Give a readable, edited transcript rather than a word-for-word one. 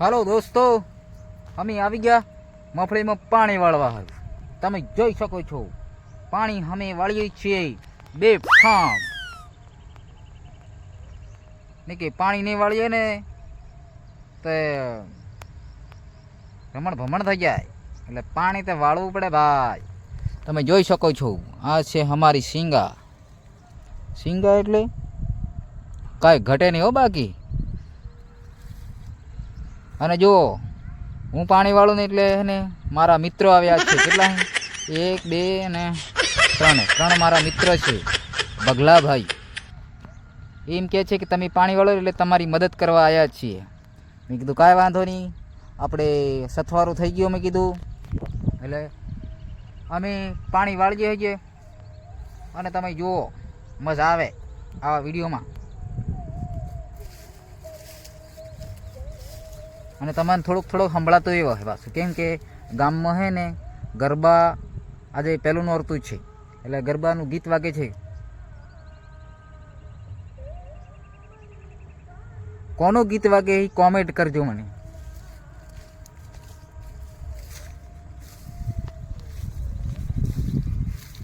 હાલો દોસ્તો, અમે આવી ગયા મફળીમાં પાણી વાળવા હારું. તમે જોઈ શકો છો પાણી અમે વાળીએ છીએ બે ફામ ને કે પાણી નહીં વાળીએ ને તો રમણ ભમણ થઈ જાય, એટલે પાણી તો વાળવું પડે ભાઈ. તમે જોઈ શકો છો આ છે અમારી સિંગા. સિંગા એટલે કાંઈ ઘટે નહીં હો બાકી. અને જો હું પાણી વાળું ને એટલે એને મારા મિત્રો આવ્યા છે. કેટલા? 1 2 અને 3 મારા મિત્ર છે. બગલાભાઈ એમ કહે છે કે તમે પાણી વાળો એટલે તમારી મદદ કરવા આવ્યા છીએ. મેં કીધું કાંઈ વાંધો નહીં, આપણે સથવારું થઈ ગયું. મેં કીધું એટલે અમે પાણી વાળીએ છીએ અને તમે જુઓ મજા આવે આવા વિડીયોમાં. અને તમને થોડુંક સંભળાતું એવો હે પાછું, કેમ કે ગામમાં હે ને ગરબા આજે પહેલું નોરતું છે એટલે ગરબાનું ગીત વાગે છે. કોનું ગીત વાગે એ કોમેન્ટ કરજો મને.